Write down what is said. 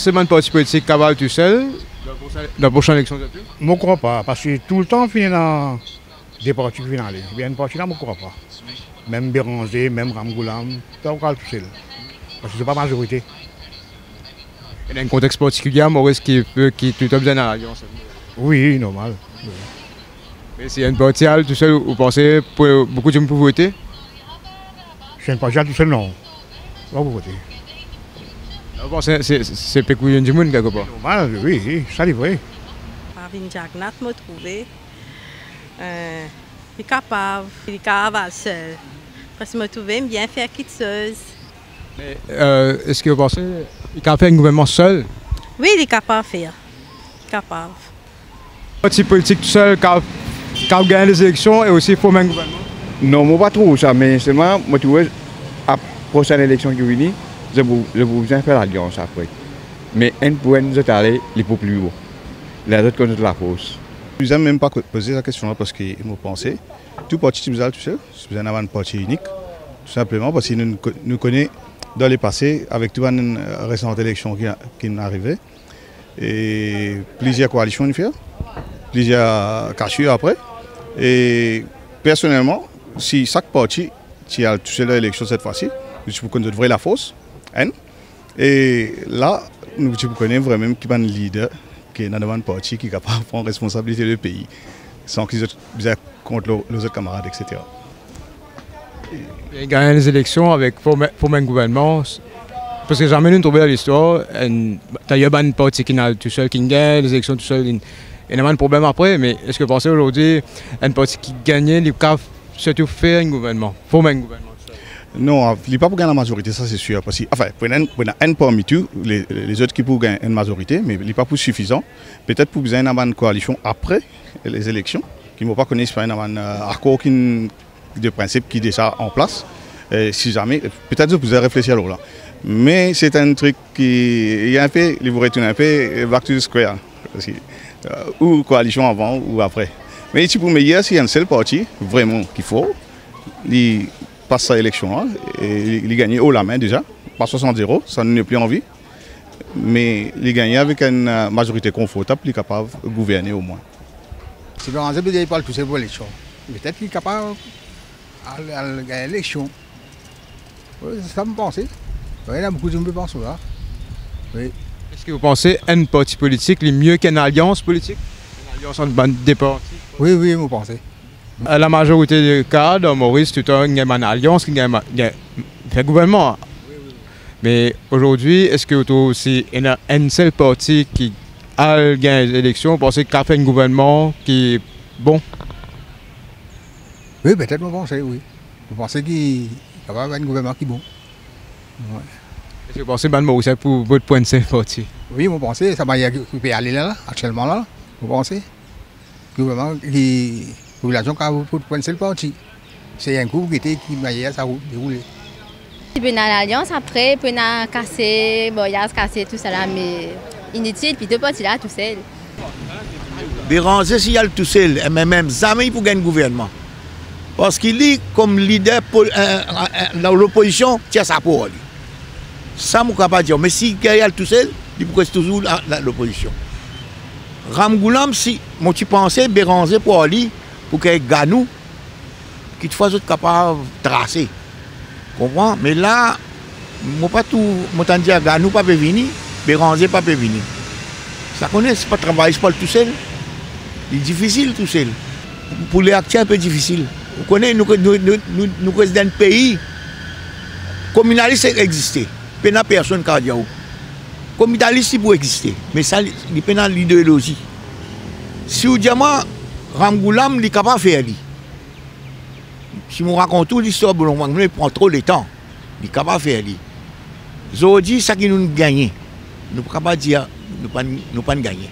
C'est un parti politique capable tout seul dans la prochaine élection de tout? Je ne crois pas, parce que tout le temps, il y a des partis qui viennent aller. Il y a une partie là, je ne crois pas. Même Béranger, même Ramgoulam, ça va tout seul. Parce que ce n'est pas la majorité. Il y a un contexte particulier, Maurice, qui tout besoin dans l'alliance. Oui, normal. Oui. Mais s'il y a une partie tout seul, vous pensez que beaucoup de gens peuvent voter? C'est une partie tout seul, non. Pas pour voter. Vous pensez que c'est péculier du monde quelque part? Normal, oui, ça c'est vrai. Marvin Jagnat m'a trouvé. Il est capable, seul. Parce que je me trouvais bien faire quitteuse. Mais est-ce que vous pensez qu'il peut faire un gouvernement seul? Oui, il est capable de faire. Capable. Un parti politique tout seul qui a gagné les élections et aussi former un gouvernement? Non, je ne pas trop ça, mais seulement, je trouve à la prochaine élection qui vient, je vais besoin faire l'alliance après. Mais un point, nous aller les plus haut. Les autres connaissent la force. Je n'aime même pas poser la question là parce que je pense tout parti tout seul, c'est besoin d'avoir un parti unique. Tout simplement parce que nous connaissons dans les passés, avec toute une récente élection qui est arrivée, et plusieurs coalitions nous fait, plusieurs cachures après. Et personnellement, si chaque parti qui a touché l'élection cette fois-ci, je connais la force. Et là, nous connaissons vraiment qui est un leader qui est dans un parti qui est capable de prendre responsabilité du pays, sans qu'ils aient contre les autres camarades, etc. Il gagne les élections avec former un gouvernement. Parce que jamais nous trouvons dans l'histoire, il y a un parti qui est tout seul, qui gagne les élections tout seul. Il y a un problème après, mais est-ce que vous pensez aujourd'hui, un parti qui gagne, il peut surtout faire un gouvernement, former un gouvernement? Non, il n'est pas pour gagner la majorité, ça c'est sûr. Parce que, enfin, pour un parmi tous, les autres qui peuvent gagner une majorité, mais il n'est pas pour suffisant. Peut-être pour besoin d'avoir une coalition après les élections, qui ne vont pas connaître un accord de principe qui est déjà en place. Si jamais, peut-être que vous allez réfléchir alors là. Mais c'est un truc qui est un peu, il vous retourne un peu back to the square. Ou coalition avant ou après. Mais si pour meilleur, s'il y a un seul parti, vraiment qu'il faut, il passe sa élection et il gagne haut la main déjà, pas 60-0, ça n'a plus envie. Mais il gagne avec une majorité confortable, il est capable de gouverner au moins. Si Béranger ne parle tout seul pour l'élection, peut-être qu'il est capable de gagner l'élection. Oui, c'est ça que je pense. Il y a beaucoup de gens qui pensent là. Oui. Est-ce que vous pensez qu'un parti politique est mieux qu'une alliance politique? Une alliance entre des partis? Oui, oui, je pense. La majorité des cas, dans Maurice, tout le temps, il y a une alliance qui fait un gouvernement. Oui, oui. Mais aujourd'hui, est-ce que c'est un seul parti qui a gagné les élections, vous pensez qu'il a fait un gouvernement qui est bon? Oui, peut-être, je pense, oui. Je pense qu'il va y avoir un gouvernement qui est bon. Ouais. Est-ce que vous pensez que Maurice pour votre point de vue parti? Oui, je pense que ça va y aller là, actuellement là. Vous pensez? Le gouvernement qui. La population qui a pour point de parti. C'est un coup qui m'a ça déroulé. Il peut y avoir l'alliance après, il peut y avoir casser, boyage, casser, tout ça là, mais inutile, puis deux partis là, tout seul. Béranger, s'il y a le tout seul, mais même jamais pour gagner le gouvernement. Parce qu'il est comme leader dans l'opposition, tient sa parole. Ça, je ne peux pas dire. Mais s'il y a le tout seul, il peut rester toujours l'opposition. Ramgoulam, si moi tu pensais Béranger pour aller, pour qu'il gagne nous, qu'il soit capable de tracer. Comprends? Mais là, moi pas tout, moi t'en dis à Ganou pas peut venir, Béranger pas peut venir. Ça connaît, c'est pas travail, c'est pas le tout seul. Il est difficile tout seul. Pour les acteurs, un peu difficile. Vous connaissez, nous sommes dans un pays, communaliste exister. Il n'y a personne qui a dit. Communaliste pour exister, mais ça, il n'y a pas l'idéologie. Si vous dites, Ramgoulam, il est capable de faire. Si je raconte toute l'histoire, il prend trop de temps. Il est capable de faire. Aujourd'hui, c'est ça qui nous gagne. Nous ne pouvons pas dire que nous ne pouvons pas gagner.